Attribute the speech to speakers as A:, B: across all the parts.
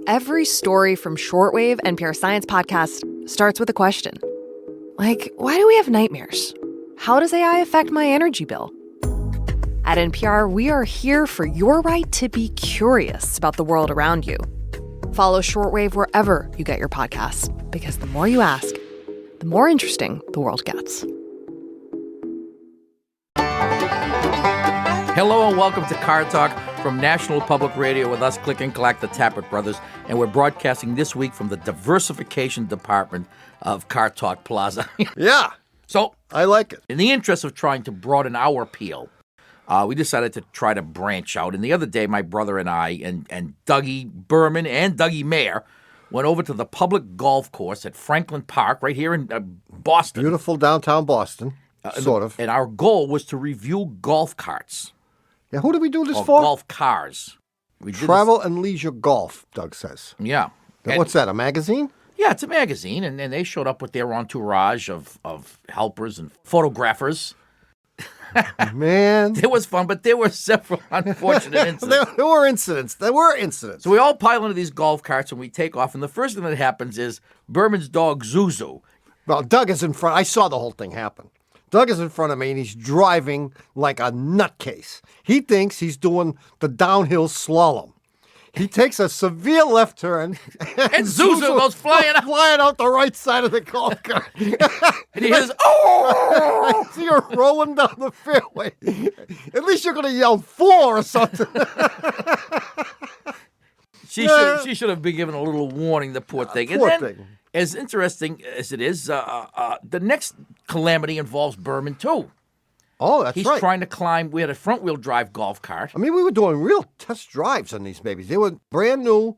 A: Every story from Shortwave NPR Science Podcast starts with a question. Like, why do we have nightmares? How does AI affect my energy bill? At NPR, we are here for your right to be curious about the world around you. Follow Shortwave wherever you get your podcasts, because the more you ask, the more interesting the world gets.
B: Hello and welcome to Car Talk from National Public Radio with us, Click and Clack, the Tappert Brothers. And we're broadcasting this week from the Diversification Department of Car Talk Plaza.
C: Yeah.
B: So,
C: I like it.
B: in the interest of trying to broaden our appeal, we decided to try to branch out. And the other day, my brother and I and Dougie Berman and Dougie Mayer went over to the public golf course at Franklin Park right here in Boston.
C: Beautiful downtown Boston, sort of.
B: And our goal was to review golf carts.
C: Yeah, who did we do this
B: Or
C: for?
B: golf cars. We did
C: Travel and Leisure Golf, Doug says.
B: Yeah.
C: And what's that, a magazine?
B: Yeah, it's a magazine, and they showed up with their entourage of helpers and photographers.
C: Man.
B: It was fun, but there were several unfortunate incidents.
C: There were incidents.
B: So we all pile into these golf carts, and we take off, and the first thing that happens is Berman's dog, Zuzu.
C: Well, Doug is in front. I saw the whole thing happen. Doug is in front of me, and he's driving like a nutcase. He thinks he's doing the downhill slalom. He takes a severe left turn,
B: And Zuzu goes flying out.
C: flying out the right side of the golf cart.
B: And he hears, oh!
C: I see her rolling down the fairway. At least you're going to yell 4 or something.
B: She should have been given a little warning, the poor thing.
C: Poor
B: and then,
C: thing.
B: as interesting as it is, the next calamity involves Berman, too.
C: Oh, that's
B: He's
C: right.
B: trying to climb. We had a front-wheel drive golf cart.
C: I mean, we were doing real test drives on these babies. They were brand new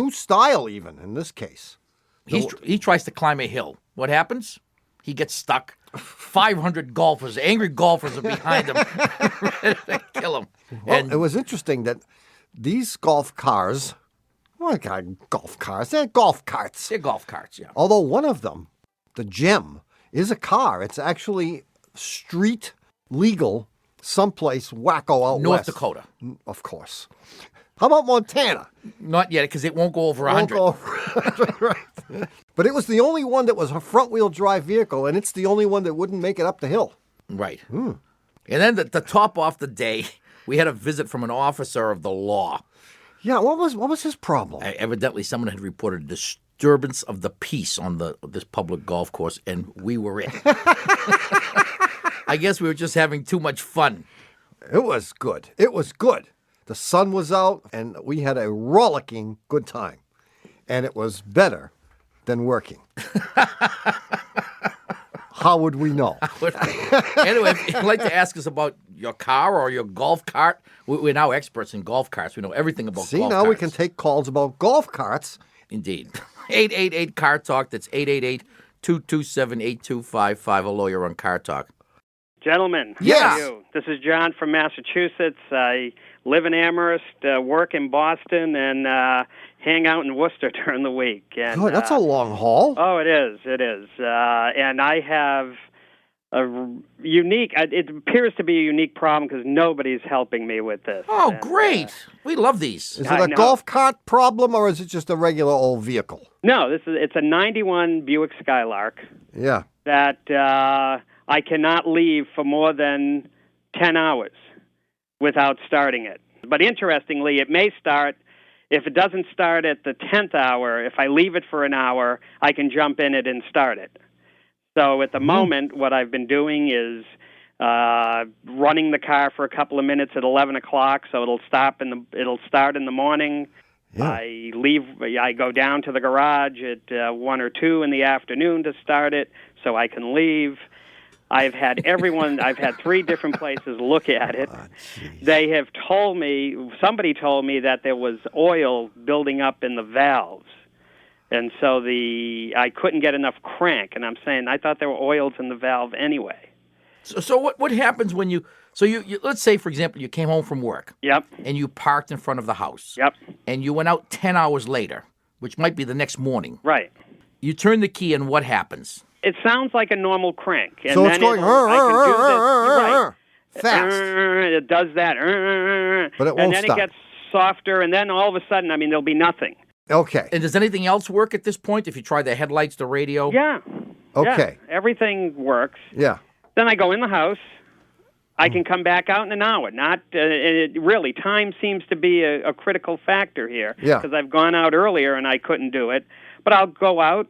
C: style even in this case.
B: He tries to climb a hill. What happens? He gets stuck. 500 golfers, angry golfers, are behind him, ready to kill him.
C: Well,
B: And
C: it was interesting that these golf cars, what kind of golf cars? They're golf carts.
B: they're golf carts, yeah.
C: Although one of them, the Gem, is a car. It's actually street legal someplace wacko out
B: North
C: west.
B: Dakota.
C: Of course. How about Montana?
B: Not yet, because it won't go over 100.
C: Won't go over 100, right. But it was the only one that was a front-wheel drive vehicle, and it's the only one that wouldn't make it up the hill.
B: Right. And then to top off the day, we had a visit from an officer of the law.
C: Yeah, what was his problem?
B: Evidently, someone had reported disturbance of the peace on this public golf course, and we were it. I guess we were just having too much fun.
C: It was good. It was good. The sun was out, and we had a rollicking good time. And it was better than working. How would we know?
B: Anyway, if you'd like to ask us about your car or your golf cart, we're now experts in golf carts. We know everything about
C: See,
B: golf
C: now
B: carts.
C: we can take calls about golf carts.
B: Indeed. 888 Car Talk. That's 888-227-8255. A lawyer on Car Talk.
D: Gentlemen,
C: Yes.
D: how are you? This is John from Massachusetts. I live in Amherst, work in Boston, and hang out in Worcester during the week. And,
C: Good, that's a long haul.
D: Oh, it is. It is. And I have a unique, it appears to be a unique problem because nobody's helping me with this.
B: Oh,
D: And,
B: great. We love these.
C: Is it
D: I
C: a
D: know.
C: golf cart problem, or is it just a regular old vehicle?
D: No, it's a 91 Buick Skylark
C: Yeah.
D: that I cannot leave for more than 10 hours without starting it. But interestingly, it may start, if it doesn't start at the 10th hour, if I leave it for an hour, I can jump in it and start it. So at the moment, what I've been doing is running the car for a couple of minutes at 11 o'clock, so it'll start in the morning.
C: Yeah.
D: I go down to the garage at 1 or 2 in the afternoon to start it, so I can leave. I've had 3 different places look at it. They have told me, somebody told me that there was oil building up in the valves. And so I couldn't get enough crank. And I'm saying, I thought there were oils in the valve anyway.
B: So what happens when you let's say, for example, you came home from work.
D: Yep.
B: And you parked in front of the house.
D: Yep.
B: And you went out 10 hours later, which might be the next morning.
D: Right.
B: You turn the key and what happens?
D: It sounds like a normal crank. And
C: So
D: then
C: it's going
D: right.
C: fast.
D: It does that.
C: But it
D: and
C: won't
D: then
C: stop.
D: it gets softer, and then all of a sudden, there'll be nothing.
C: Okay.
B: And does anything else work at this point? If you try the headlights, the radio?
D: Yeah.
C: Okay.
D: Yeah, everything works.
C: Yeah.
D: Then I go in the house. I can come back out in an hour. Really, time seems to be a critical factor here.
C: Yeah.
D: Because I've gone out earlier and I couldn't do it. But I'll go out,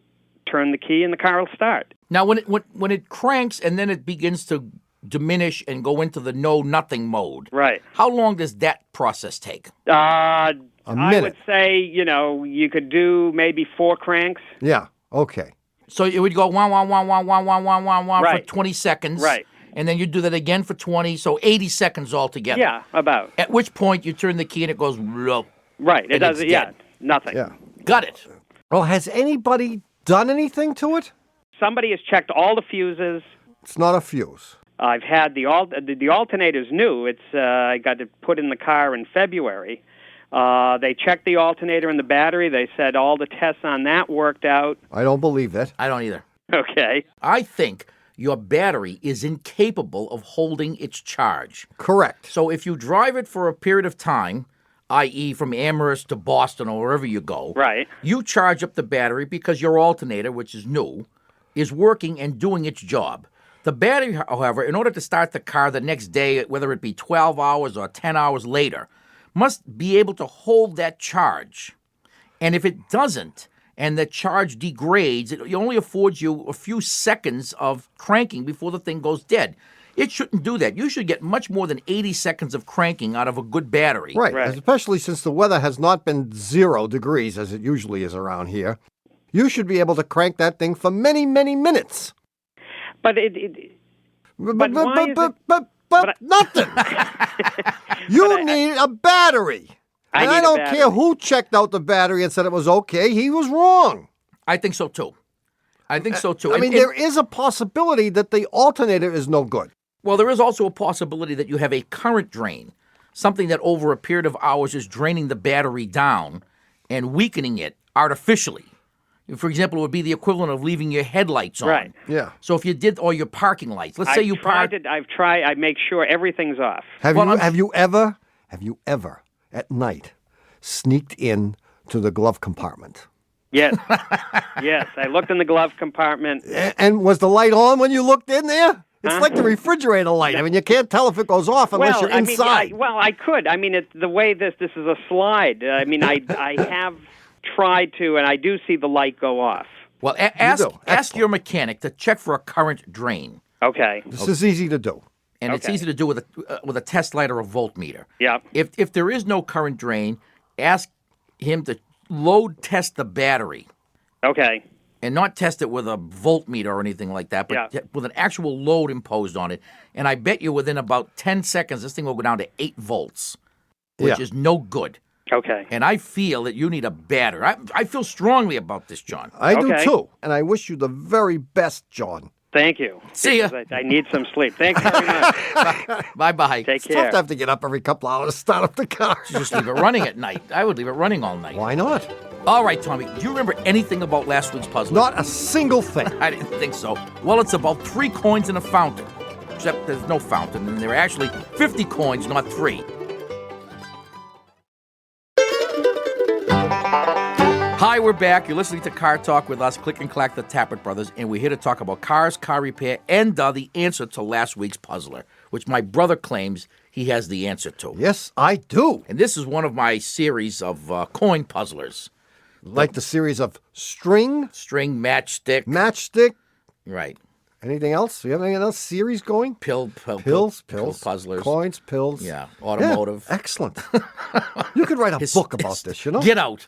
D: turn the key, and the car will start.
B: Now, when it cranks and then it begins to diminish and go into the nothing mode,
D: Right.
B: how long does that process take?
D: I
C: minute.
D: would say, you could do maybe 4 cranks.
C: Yeah. Okay.
B: So it would go wah, wah, wah, wah, wah, wah, wah, wah, wah for
D: Right.
B: 20 seconds.
D: Right.
B: And then you do that again for 20, so 80 seconds altogether.
D: Yeah, about.
B: At which point you turn the key and it goes, "Rope."
D: Right. It
B: And
D: does.
B: it's
D: Yeah.
B: dead.
D: Nothing.
C: Yeah.
B: Got it.
C: Well, has anybody done anything to it?
D: Somebody has checked all the fuses.
C: It's not a fuse.
D: I've had the alternator's new. I got it put in the car in February. They checked the alternator and the battery. They said all the tests on that worked out.
C: I don't believe it.
B: I don't either.
D: Okay.
B: I think your battery is incapable of holding its charge.
C: Correct.
B: So if you drive it for a period of time, i.e. from Amherst to Boston or wherever you go,
D: Right.
B: you charge up the battery because your alternator, which is new, is working and doing its job. The battery, however, in order to start the car the next day, whether it be 12 hours or 10 hours later, must be able to hold that charge. And if it doesn't, and the charge degrades, it only affords you a few seconds of cranking before the thing goes dead. It shouldn't do that. You should get much more than 80 seconds of cranking out of a good battery.
C: Right.
D: Right.
C: Especially since the weather has not been 0 degrees as it usually is around here. You should be able to crank that thing for many, many minutes.
D: But
C: But
D: why is it-
C: but nothing. You need a battery.
D: I
C: And
D: need
C: I
D: a
C: don't
D: battery.
C: care who checked out the battery and said it was okay. He was wrong.
B: I think so, too. I think so, too.
C: I mean,
B: And-
C: there is a possibility that the alternator is no good.
B: Well, there is also a possibility that you have a current drain, something that over a period of hours is draining the battery down and weakening it artificially. For example, it would be the equivalent of leaving your headlights on.
D: Right.
C: Yeah.
B: So if you did, or your parking lights, let's say you park.
D: I make sure everything's off.
C: Have
B: Well,
C: you ever at night sneaked in to the glove compartment?
D: Yes. Yes. I looked in the glove compartment.
C: And was the light on when you looked in there? It's like the refrigerator light. I mean, you can't tell if it goes off unless you're inside.
D: I could. I mean, the way this is a slide. I mean, I have tried to, and I do see the light go off.
B: Well,
C: do.
B: ask
C: Excellent.
B: your mechanic to check for a current drain,
D: Okay.
C: This is easy to do.
B: and it's
D: Okay.
B: easy to do with a test light or a voltmeter.
D: Yeah.
B: If there is no current drain, ask him to load test the battery.
D: Okay.
B: And not test it with a voltmeter or anything like that, but
D: Yeah.
B: with an actual load imposed on it. And I bet you within about 10 seconds, this thing will go down to 8 volts, which
C: Yeah.
B: is no good.
D: Okay.
B: And I feel that you need a battery. I feel strongly about this, John.
C: I do
D: Okay.
C: too. And I wish you the very best, John.
D: Thank you.
B: See ya.
D: Because I need some sleep. Thanks very much.
B: Bye-bye.
D: Take
C: It's tough
D: care.
C: to have to get up every couple hours to start up the car.
B: Just leave it running at night. I would leave it running all night.
C: Why not?
B: All right, Tommy, do you remember anything about last week's puzzle?
C: Not a single thing.
B: I didn't think so. Well, it's about 3 coins in a fountain. Except there's no fountain, and there are actually 50 coins, not 3. Hi, we're back. You're listening to Car Talk with us, Click and Clack, the Tappert Brothers, and we're here to talk about cars, car repair, and the answer to last week's puzzler, which my brother claims he has the answer to.
C: Yes, I do.
B: And this is one of my series of coin puzzlers.
C: Like the series of string,
B: String, matchstick.
C: matchstick,
B: Right.
C: anything else? You have anything else series going?
B: Pill
C: Pills,
B: puzzlers.
C: coins, pills.
B: Yeah,
C: Yeah,
B: automotive.
C: excellent. You could write a book about this, you know?
B: Get out.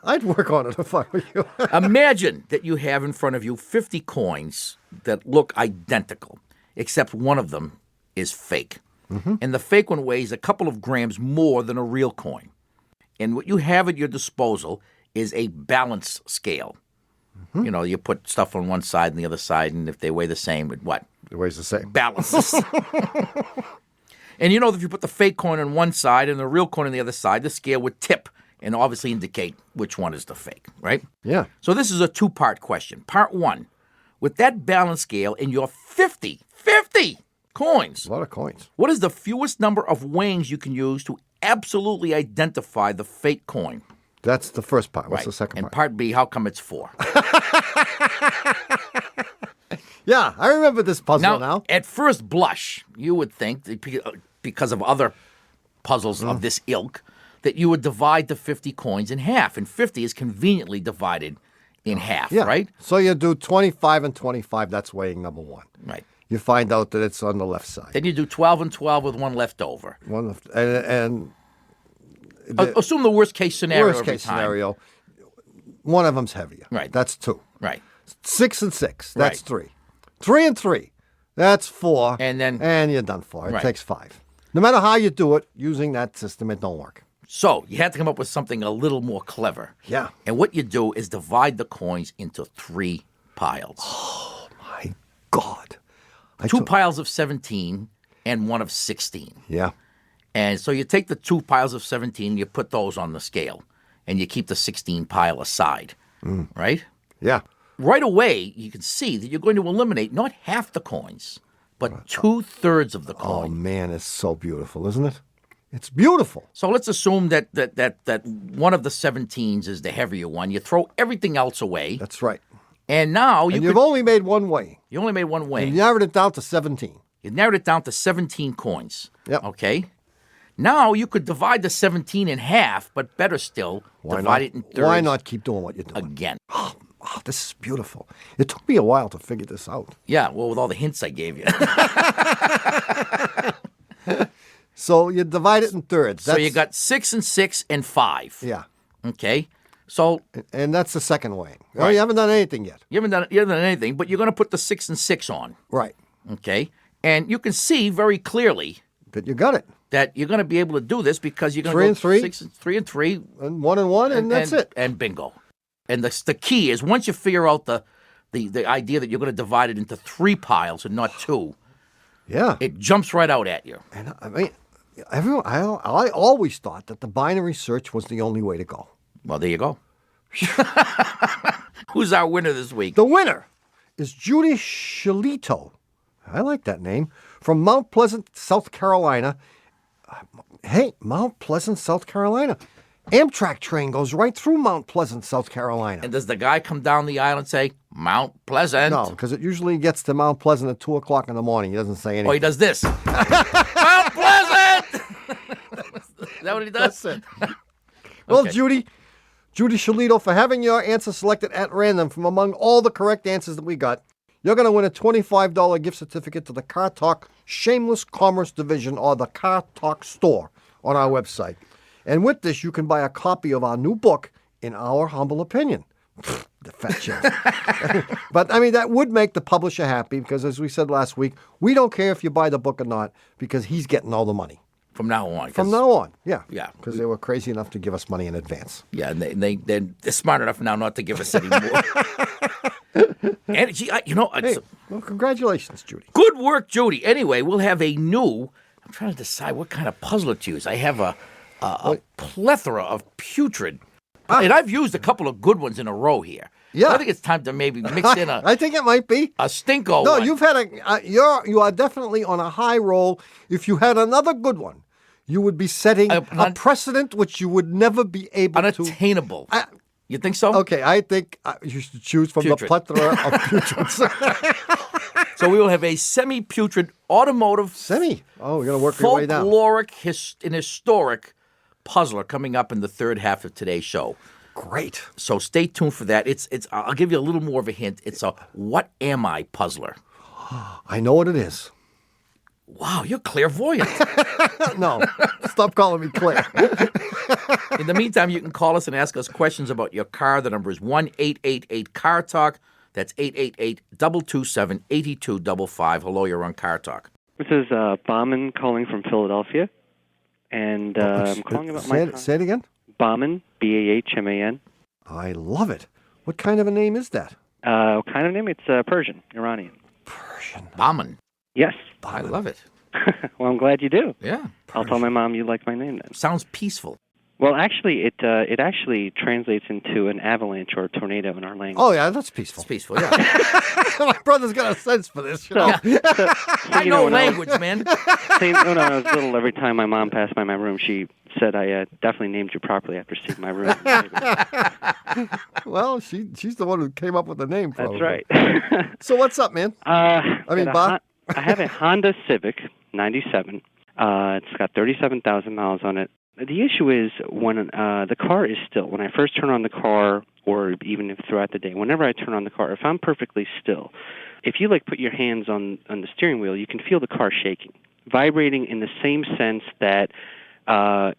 C: I'd work on it if I were you.
B: Imagine that you have in front of you 50 coins that look identical, except one of them is fake. And the fake one weighs a couple of grams more than a real coin. And what you have at your disposal is a balance scale. You know, you put stuff on one side and the other side, and if they weigh the same, it what?
C: It weighs the same.
B: Balances. And you know, if you put the fake coin on one side and the real coin on the other side, the scale would tip and obviously indicate which one is the fake, right?
C: Yeah.
B: So this is a 2-part question. Part 1, with that balance scale in your 50 coins,
C: A lot of coins.
B: what is the fewest number of weighings you can use to absolutely identify the fake coin?
C: That's the first part. What's
B: Right.
C: the second
B: And
C: part?
B: part B, how come it's 4?
C: Yeah, I remember this puzzle now.
B: At first blush, you would think, that because of other puzzles of this ilk, that you would divide the 50 coins in half. And 50 is conveniently divided in half,
C: Yeah.
B: right?
C: So you do 25 and 25. That's weighing number 1.
B: Right.
C: You find out that it's on the left side.
B: Then you do 12 and 12 with one left over.
C: One left, and
B: Assume the worst case scenario
C: worst
B: every
C: case
B: time.
C: scenario, one of them's heavier.
B: Right.
C: That's 2.
B: Right.
C: 6 and 6. That's
B: Right.
C: 3. 3 and 3. That's 4.
B: And
C: you're done for. It
B: Right.
C: takes 5. No matter how you do it, using that system, it don't work.
B: So you had to come up with something a little more clever.
C: Yeah.
B: And what you do is divide the coins into 3 piles.
C: My God.
B: 2 piles of 17 and one of 16.
C: Yeah.
B: And so you take the 2 piles of 17, you put those on the scale, and you keep the 16 pile aside, right?
C: Yeah.
B: Right away, you can see that you're going to eliminate not half the coins, but 2/3 of the
C: Oh,
B: coin.
C: man, it's so beautiful, isn't it? It's beautiful.
B: So let's assume that one of the 17s is the heavier one. You throw everything else away,
C: That's right.
B: and now
C: And you've only made one way.
B: you only made one way.
C: You narrowed it down to 17.
B: You narrowed it down to 17 coins.
C: Yep.
B: Okay. Now you could divide the 17 in half, but better still, divide it in thirds.
C: Why not keep doing what you're doing?
B: Again.
C: Oh, this is beautiful. It took me a while to figure this out.
B: Yeah, well, with all the hints I gave you.
C: So you divide it in thirds.
B: So you got 6 and 6 and 5.
C: Yeah.
B: Okay. So
C: And that's the second way. Oh,
B: Right.
C: you haven't done anything yet.
B: you haven't done anything, but you're going to put the 6 and 6 on.
C: Right.
B: Okay. And you can see very clearly
C: But you got it.
B: that you're going to be able to do this because you're going to
C: 3
B: go
C: and 3.
B: 6 and 3 and 3.
C: And 1 and 1, and that's it.
B: And bingo. And the key is once you figure out the idea that you're going to divide it into 3 piles and not 2,
C: Yeah.
B: it jumps right out at you.
C: And I mean, I always thought that the binary search was the only way to go.
B: Well, there you go. Who's our winner this week?
C: The winner is Judy Shalito. I like that name. From Mount Pleasant, South Carolina. Hey, Mount Pleasant, South Carolina. Amtrak train goes right through Mount Pleasant, South Carolina.
B: And does the guy come down the aisle and say, Mount Pleasant?
C: No, because it usually gets to Mount Pleasant at 2 o'clock in the morning. He doesn't say anything.
B: Oh, he does this. Mount Pleasant! Is that what he does?
C: That's it. Well,
B: Okay.
C: Judy Shalito, for having your answer selected at random from among all the correct answers that we got, you're going to win a $25 gift certificate to the Car Talk Shameless Commerce Division or the Car Talk store on our website. And with this, you can buy a copy of our new book, In Our Humble Opinion. The fat chance. But, I mean, that would make the publisher happy because, as we said last week, we don't care if you buy the book or not because he's getting all the money.
B: From now on.
C: From now on, yeah.
B: Yeah.
C: Because they were crazy enough to give us money in advance.
B: Yeah, and they're smart enough now not to give us any more. And, gee,
C: Hey, well, congratulations, Judy.
B: good work, Judy. Anyway, we'll have I'm trying to decide what kind of puzzler to use. I have a plethora of putrid. And I've used a couple of good ones in a row here.
C: Yeah.
B: I think it's time to maybe mix in
C: I think it might be.
B: a stinko
C: No,
B: one.
C: you've had you are definitely on a high roll. If you had another good one, you would be setting a precedent which you would never be able to.
B: Unattainable. You think so?
C: Okay, I think you should choose from
B: Putrid.
C: the plethora of putrids.
B: So we will have a semi-putrid automotive
C: Semi. Oh, we're going to work your way down.
B: folkloric and historic puzzler coming up in the third half of today's show.
C: Great.
B: So stay tuned for that. It's I'll give you a little more of a hint. It's a what am I puzzler.
C: I know what it is.
B: Wow, you're clairvoyant.
C: No, stop calling me Claire.
B: In the meantime, you can call us and ask us questions about your car. The number is 1-888-CAR-TALK. That's 888-227-8255. Hello, you're on Car Talk.
E: This is Bauman calling from Philadelphia, and I'm calling about my car.
C: Say it again.
E: Bauman, B-A-H-M-A-N.
C: I love it. What kind of a name is that?
E: What kind of name? It's Persian, Iranian.
C: Persian.
B: Bauman.
E: Yes.
B: I love it.
E: Well, I'm glad you do.
B: Yeah.
E: I'll tell my mom you like my name then.
B: Sounds peaceful.
E: Well, actually, it actually translates into an avalanche or a tornado in our language.
C: Oh, yeah, that's peaceful.
B: It's peaceful, yeah.
C: My brother's got a sense for this. You know?
B: I know language, man.
E: When I was little, every time my mom passed by my room, she said I definitely named you properly after seeing my room.
C: Well, she's the one who came up with the name. Probably.
E: That's right.
C: So what's up, man? Bob?
E: I have a Honda Civic 97. It's got 37,000 miles on it. The issue is when the car is still, when I first turn on the car, or even if throughout the day, whenever I turn on the car, if I'm perfectly still, if you put your hands on the steering wheel, you can feel the car shaking, vibrating in the same sense that on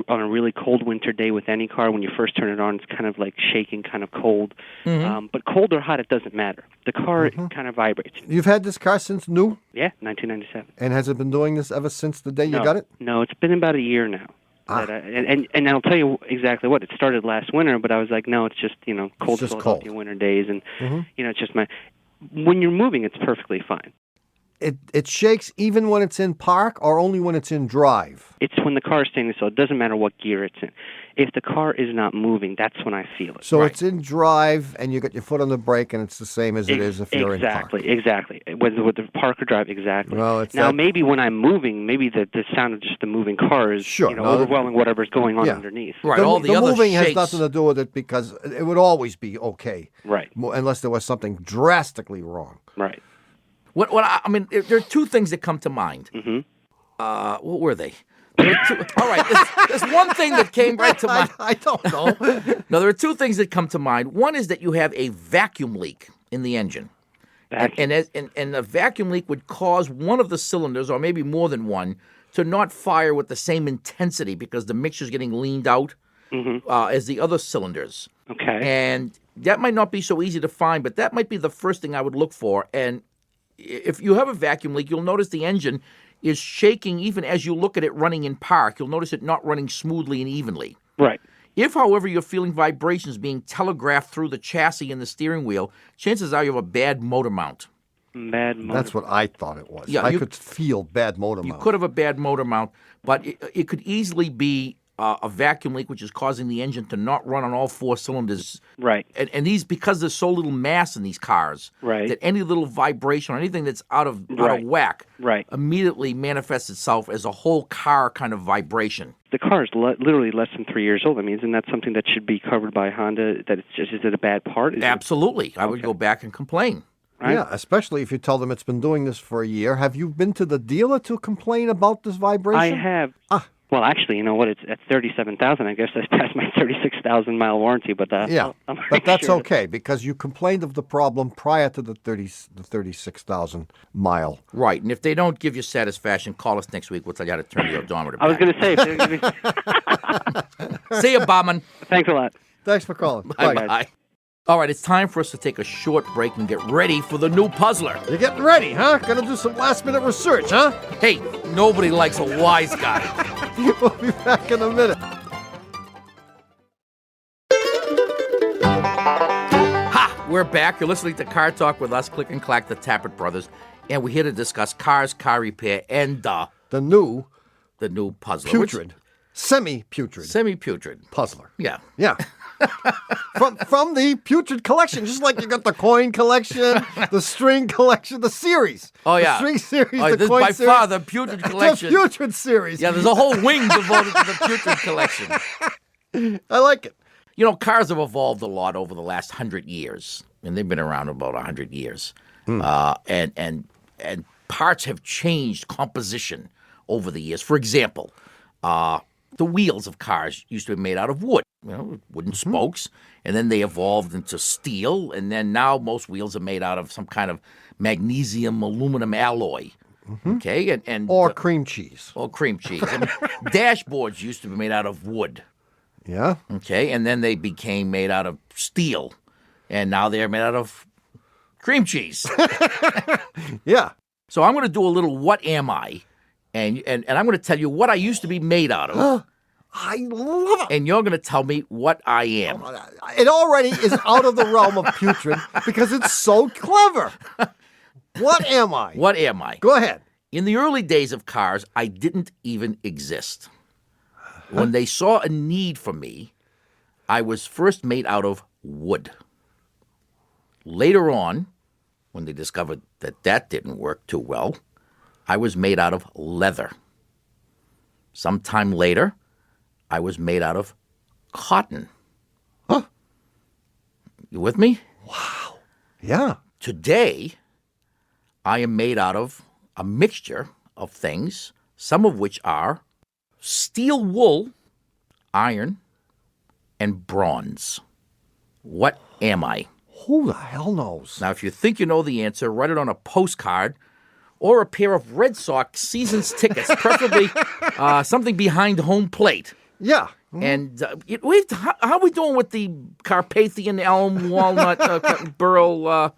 E: a really cold winter day with any car, when you first turn it on, it's kind of like shaking, kind of cold.
B: Mm-hmm.
E: But cold or hot, it doesn't matter. The car kind of vibrates.
C: You've had this car since new?
E: Yeah, 1997.
C: And has it been doing this ever since the day you got it?
E: No, it's been about a year now. And I'll tell you exactly what. It started last winter, but I was like, no, it's just, cold Philadelphia winter days. And, it's just when you're moving, it's perfectly fine.
C: It shakes even when it's in park or only when it's in drive?
E: It's when the car is standing still. It doesn't matter what gear it's in. If the car is not moving, that's when I feel it.
C: So it's in drive and you got your foot on the brake and it's the same as it is if you're in park.
E: Exactly. With the park or drive, exactly.
C: Well,
E: maybe when I'm moving, maybe the sound of just the moving car is overwhelming whatever's going on underneath.
B: Right.
C: The
B: other
C: moving
B: shakes
C: has nothing to do with it because it would always be okay.
E: Right.
C: Unless there was something drastically wrong.
E: Right.
B: There are two things that come to mind.
E: Mm-hmm.
B: What were they? All right, there's one thing that came right to mind.
C: I don't know.
B: No, there are two things that come to mind. One is that you have a vacuum leak in the engine. And a vacuum leak would cause one of the cylinders, or maybe more than one, to not fire with the same intensity because the mixture's getting leaned out as the other cylinders.
E: Okay.
B: And that might not be so easy to find, but that might be the first thing I would look for. And if you have a vacuum leak, you'll notice the engine is shaking even as you look at it running in park. You'll notice it not running smoothly and evenly.
E: Right.
B: If, however, you're feeling vibrations being telegraphed through the chassis and the steering wheel, chances are you have a bad motor mount.
C: That's what I thought it was.
B: Yeah,
C: I could feel bad motor mount.
B: You could have a bad motor mount, but it could easily be a vacuum leak, which is causing the engine to not run on all four cylinders.
E: Right.
B: And these, because there's so little mass in these cars, that any little vibration or anything that's out of whack immediately manifests itself as a whole car kind of vibration.
E: The car is literally less than 3 years old. I mean, isn't that something that should be covered by Honda? That it's just, is it a bad part?
B: Absolutely. I would go back and complain.
E: Right?
C: Yeah, especially if you tell them it's been doing this for a year. Have you been to the dealer to complain about this vibration?
E: I have. Well, actually, you know what? It's at 37,000. I guess that's past my 36,000 mile warranty. But
C: but that's okay because you complained of the problem prior to the 36,000 mile.
B: Right, and if they don't give you satisfaction, call us next week. We'll tell you how to turn the odometer back.
E: I was going to say.
B: See you, Bauman.
E: Thanks a lot.
C: Thanks for calling.
B: Bye. All right, it's time for us to take a short break and get ready for the new puzzler.
C: You're getting ready, huh? Gonna do some last-minute research, huh?
B: Hey, nobody likes a wise guy.
C: We'll be back in a minute.
B: Ha! We're back. You're listening to Car Talk with us, Click and Clack, the Tappert Brothers, and we're here to discuss cars, car repair, and
C: the new
B: puzzler.
C: Putrid. Semi-putrid.
B: Semi-putrid.
C: Puzzler.
B: Yeah.
C: Yeah. from the Putrid collection, just like you got the coin collection, the string collection, the series.
B: Oh, yeah.
C: The string series,
B: the
C: this
B: coin
C: by
B: series. Far the Putrid collection.
C: The Putrid series.
B: Yeah, there's a whole wing devoted to the Putrid collection.
C: I like it.
B: You know, cars have evolved a lot over the last 100 years, and they've been around about 100 years. And parts have changed composition over the years. For example, the wheels of cars used to be made out of wood, wooden spokes, and then they evolved into steel, and then now most wheels are made out of some kind of magnesium aluminum alloy. Okay,
C: or cream cheese.
B: Or cream cheese. I mean, dashboards used to be made out of wood.
C: Yeah.
B: Okay, and then they became made out of steel, and now they're made out of cream cheese.
C: Yeah.
B: So I'm going to do a little what am I? And I'm going to tell you what I used to be made out of.
C: I love it.
B: And you're going to tell me what I am.
C: It already is out of the realm of putrid because it's so clever. What am I?
B: What am I?
C: Go ahead.
B: In the early days of cars, I didn't even exist. When they saw a need for me, I was first made out of wood. Later on, when they discovered that didn't work too well, I was made out of leather. Sometime later, I was made out of cotton.
C: Huh?
B: You with me?
C: Yeah.
B: Today, I am made out of a mixture of things, some of which are steel wool, iron, and bronze. What am I?
C: Who the hell knows?
B: Now, if you think you know the answer, write it on a postcard or a pair of Red Sox season's tickets, preferably something behind home plate.
C: Yeah.
B: And how are we doing with the Carpathian elm, walnut, burl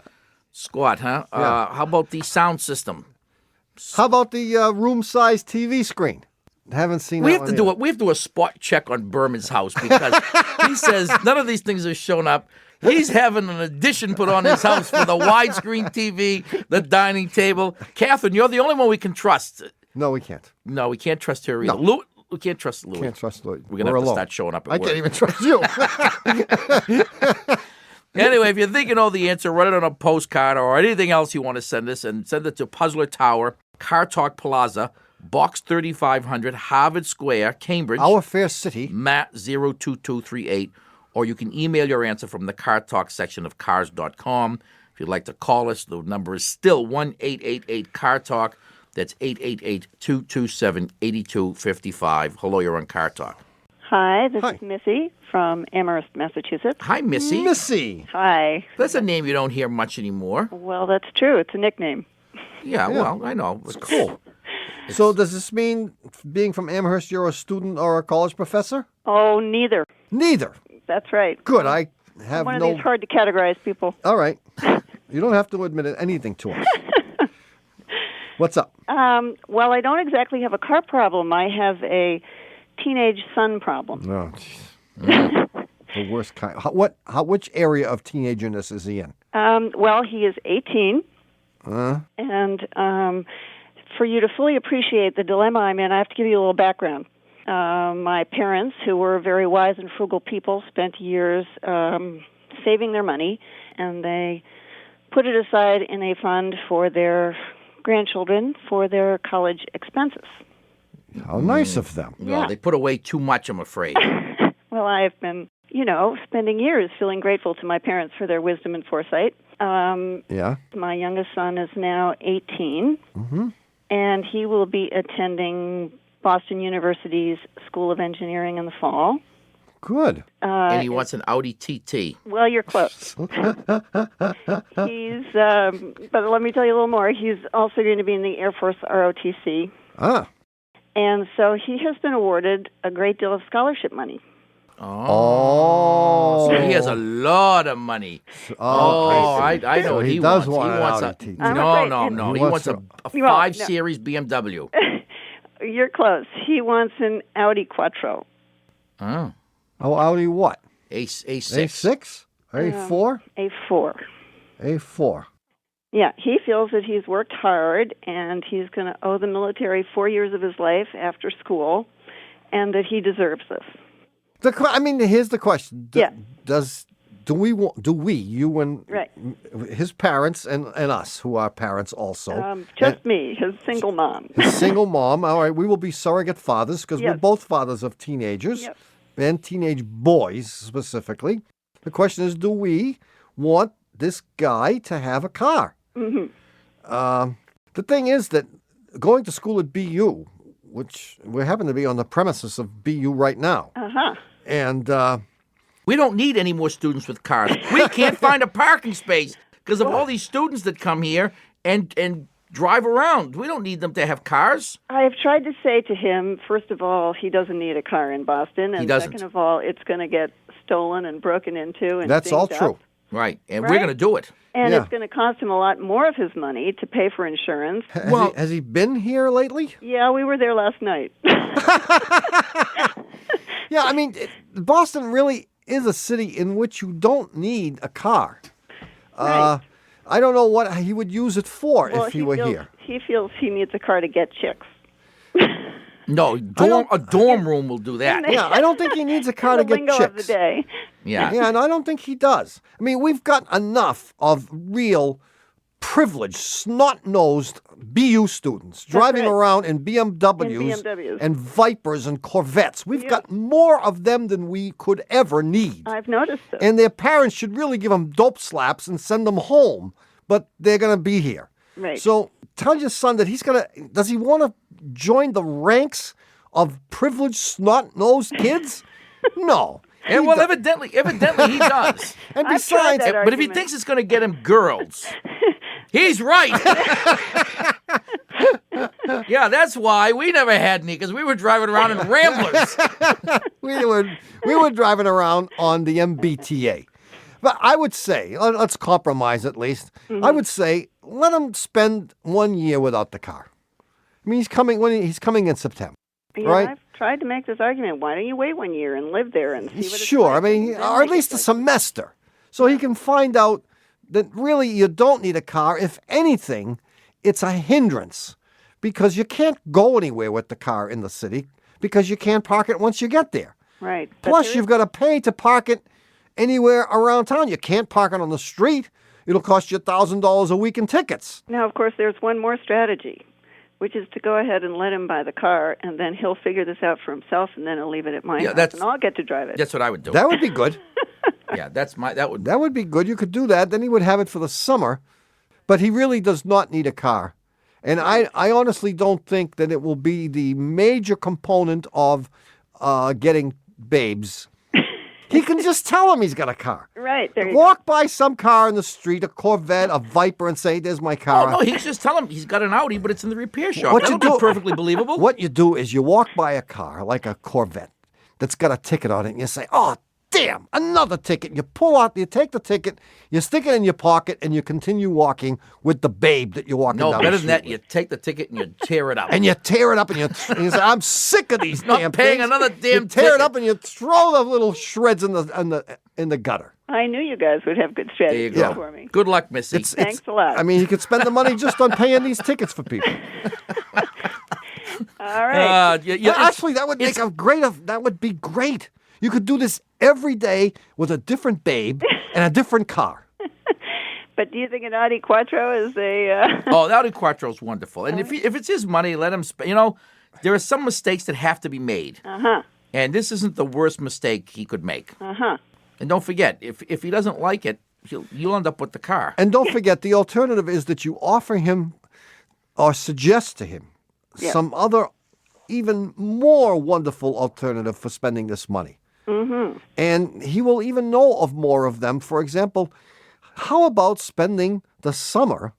B: squat, huh?
C: Yeah.
B: How about the sound system?
C: How about the room-sized TV screen? Haven't seen
B: We
C: that
B: have to
C: one
B: do
C: either.
B: it. We have to do a spot check on Berman's house because he says none of these things have shown up. He's having an addition put on his house for the widescreen TV, the dining table. Catherine, you're the only one we can trust.
C: No, we can't.
B: No, we can't trust her either.
C: No.
B: Louis, we can't trust Louis.
C: Can't trust Louis.
B: We're gonna have
C: alone.
B: to start showing up at
C: I
B: work.
C: can't even trust you.
B: Anyway, if you think you know the answer, write it on a postcard or anything else you want to send us, and send it to Puzzler Tower, Car Talk Plaza, Box 3500, Harvard Square, Cambridge,
C: Our fair city.
B: Matt 02238, or you can email your answer from the Car Talk section of cars.com. If you'd like to call us, the number is still 1-888-CAR-TALK. That's 888-227-8255. Hello, you're on Car Talk.
F: Hi, this
C: Hi.
F: is Missy from Amherst, Massachusetts.
B: Hi, Missy.
C: Missy.
F: Hi.
B: That's a name you don't hear much anymore.
F: Well, that's true. It's a nickname.
B: Yeah, well, I know. It's
C: Cool. So does this mean, being from Amherst, you're a student or a college professor?
F: Oh, neither.
C: Neither.
F: That's right.
C: Good. I have
F: One of
C: no...
F: these hard to categorize people.
C: All right. You don't have to admit anything to us. What's up?
F: Well, I don't exactly have a car problem. I have a teenage son problem.
C: Oh, jeez. The worst kind. Which area of teenagerness is he in?
F: Well, he is 18. And for you to fully appreciate the dilemma I'm in, I have to give you a little background. My parents, who were very wise and frugal people, spent years saving their money, and they put it aside in a fund for their grandchildren for their college expenses.
C: How nice of them.
B: Well,
F: Yeah.
B: they put away too much, I'm afraid.
F: Well, I've been, spending years feeling grateful to my parents for their wisdom and foresight.
C: Yeah.
F: My youngest son is now 18, and he will be attending Boston University's School of Engineering in the fall.
C: Good.
B: And he wants an Audi TT.
F: Well, you're close. He's, but let me tell you a little more. He's also going to be in the Air Force ROTC.
C: Ah.
F: And so he has been awarded a great deal of scholarship money.
C: Oh.
B: So he has a lot of money. I know
C: So
B: what
C: he
B: he
C: does
B: wants.
C: want
B: He
C: an
B: wants
C: Audi TT.
F: I'm
B: No.
F: afraid-
B: He wants a
F: Well,
B: 5
F: no.
B: Series BMW.
F: You're close. He wants an Audi Quattro.
B: Oh.
C: Oh, Audi what?
B: A6.
C: A6? A4?
F: A4.
C: A4.
F: Yeah, he feels that he's worked hard and he's going to owe the military 4 years of his life after school, and that he deserves this.
C: Here's the question.
F: Yeah.
C: Do we, you and
F: Right.
C: his parents and us, who are parents also,
F: Just me, his single mom.
C: his single mom, all right, we will be surrogate fathers because we're
F: Yes.
C: both fathers of teenagers
F: Yep.
C: and teenage boys specifically. The question is, do we want this guy to have a car?
F: Mm-hmm.
C: The thing is that going to school at BU, which we happen to be on the premises of BU right now,
F: Uh-huh.
C: and
B: We don't need any more students with cars. We can't find a parking space because of all these students that come here and drive around. We don't need them to have cars.
F: I've tried to say to him, first of all, he doesn't need a car in Boston, and
B: doesn't.
F: second of all, it's going to get stolen and broken into and
C: that's all
F: dinged
C: true.
F: up.
B: Right. And we're
F: Right.
B: going to do it.
F: And
C: Yeah.
F: it's going to cost him a lot more of his money to pay for insurance.
C: Has he been here lately?
F: Yeah, we were there last night.
C: Yeah, Boston really is a city in which you don't need a car.
F: Right.
C: I don't know what he would use it for
F: Well,
C: if he were
F: feels,
C: here.
F: He feels he needs a car to get chicks.
B: No, a dorm room will do that.
C: Yeah, I don't think he needs a car
F: the
C: to get
F: lingo
C: chicks.
F: of the day.
B: Yeah.
C: Yeah, and I don't think he does. We've got enough of real privileged, snot-nosed BU students driving
F: right.
C: around in BMWs,
F: In BMWs.
C: and Vipers and Corvettes. We've got more of them than we could ever need.
F: I've noticed it.
C: And their parents should really give them dope slaps and send them home, but they're going to be here.
F: Right.
C: So tell your son that does he want to join the ranks of privileged, snot-nosed kids? No.
B: And well, evidently he does.
C: And
F: I've tried
C: besides,
F: that
B: But if he
F: argument.
B: thinks it's going to get him girls, he's right. Yeah, that's why we never had any, because we were driving around in Ramblers.
C: we were driving around on the MBTA. But I would say, let's compromise at least. I would say, let him spend 1 year without the car. I mean, he's coming in September,
F: Yeah,
C: right?
F: I've tried to make this argument. Why don't you wait 1 year and live there and see what it's
C: Sure.
F: like?
C: I mean,
F: And then
C: or at
F: make
C: least
F: it
C: a
F: like-
C: semester, so he can find out that really you don't need a car. If anything, it's a hindrance because you can't go anywhere with the car in the city because you can't park it once you get there.
F: Right. But
C: Plus,
F: there
C: you've got to pay to park it anywhere around town. You can't park it on the street. It'll cost you $1,000 a week in tickets.
F: Now, of course, there's one more strategy, which is to go ahead and let him buy the car, and then he'll figure this out for himself, and then he'll leave it at my house, and I'll get to drive it.
B: That's what I would do.
C: That would be good.
B: Yeah, that would.
C: That would be good. You could do that. Then he would have it for the summer. But he really does not need a car. And I honestly don't think that it will be the major component of getting babes. He can just tell him he's got a car.
F: Right, there you go.
C: Walk by some car in the street, a Corvette, a Viper, and say, there's my car.
B: Oh, no, he's just telling him he's got an Audi, but it's in the repair shop.
C: What
B: That'll
C: you do-
B: be perfectly believable.
C: What you do is you walk by a car, like a Corvette, that's got a ticket on it, and you say, oh, damn, another ticket. You take the ticket, you stick it in your pocket, and you continue walking with the babe that you're walking
B: No,
C: down
B: better
C: the
B: than
C: street
B: that,
C: with.
B: you take the ticket and you tear it up.
C: And you tear it up, and you say, I'm sick of these
B: Not
C: damn
B: paying
C: things.
B: another damn
C: You tear it
B: ticket.
C: up, and you throw the little shreds in the gutter.
F: I knew you guys would have good
B: There you
F: strategies
B: go.
F: for me.
B: Good luck, Missy.
F: Thanks a lot.
C: I mean, you could spend the money just on paying these tickets for people.
F: All right.
C: Well, actually, that would that would be great. You could do this every day with a different babe and a different car.
F: But do you think an Audi Quattro is a...
B: Oh, the Audi Quattro is wonderful. And if it's his money, let him spend. You know, there are some mistakes that have to be made.
F: Uh-huh.
B: And this isn't the worst mistake he could make.
F: Uh-huh.
B: And don't forget, if he doesn't like it, you'll end up with the car.
C: And don't forget, the alternative is that you offer him or suggest to him some other, even more wonderful alternative for spending this money. Mm-hmm. And he will even know of more of them. For example, how about spending the summer?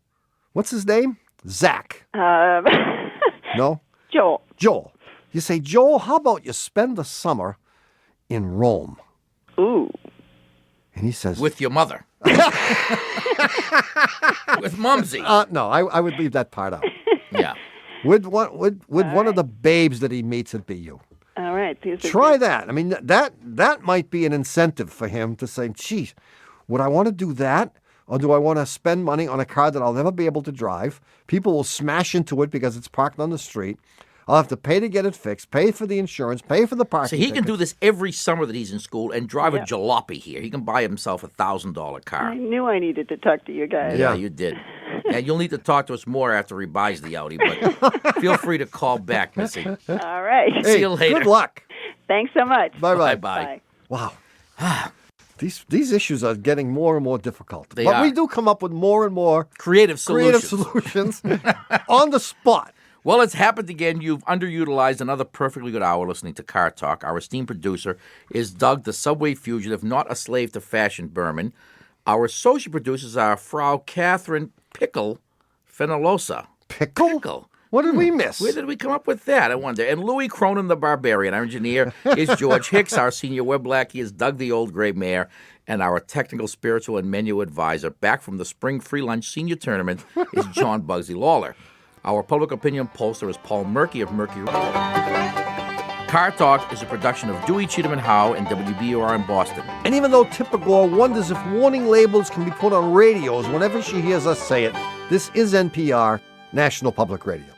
C: What's his name? Zach. No?
F: Joel.
C: Joel. You say, Joel, how about you spend the summer in Rome?
F: Ooh.
C: And he says,
B: With your mother. With Mumsy.
C: no, I would leave that part out.
B: Yeah.
C: With one of the babes that he meets at BU.
F: All right. These are
C: Try
F: good.
C: that. I mean, that might be an incentive for him to say, geez, would I want to do that? Or do I want to spend money on a car that I'll never be able to drive? People will smash into it because it's parked on the street. I'll have to pay to get it fixed, pay for the insurance, pay for the parking
B: So he can
C: tickets.
B: do this every summer that he's in school and drive a jalopy here. He can buy himself a $1,000 car.
F: I knew I needed to talk to you guys.
B: Yeah, you did. And you'll need to talk to us more after he buys the Audi, but feel free to call back, Missy.
F: All right.
C: Hey,
B: See you later.
C: Good luck.
F: Thanks so much.
C: Bye-bye.
B: Bye-bye.
C: Wow. These issues are getting more and more difficult.
B: They
C: but
B: are.
C: we do come up with more and more
B: Creative solutions.
C: solutions on the spot.
B: Well, it's happened again. You've underutilized another perfectly good hour listening to Car Talk. Our esteemed producer is Doug, the subway fugitive, not a slave to fashion, Berman. Our associate producers are Frau Catherine Pickle Fenolosa.
C: Pickle? What did we miss?
B: Where did we come up with that, I wonder? And Louis Cronin, the barbarian. Our engineer is George Hicks. Our senior web lackey is Doug, the old gray mare. And our technical, spiritual, and menu advisor, back from the Spring Free Lunch Senior Tournament, is John Bugsy Lawler. Our public opinion pollster is Paul Murky of Murky. Car Talk is a production of Dewey, Cheatham and Howe and WBUR in Boston.
C: And even though Tipper Gore wonders if warning labels can be put on radios whenever she hears us say it, this is NPR, National Public Radio.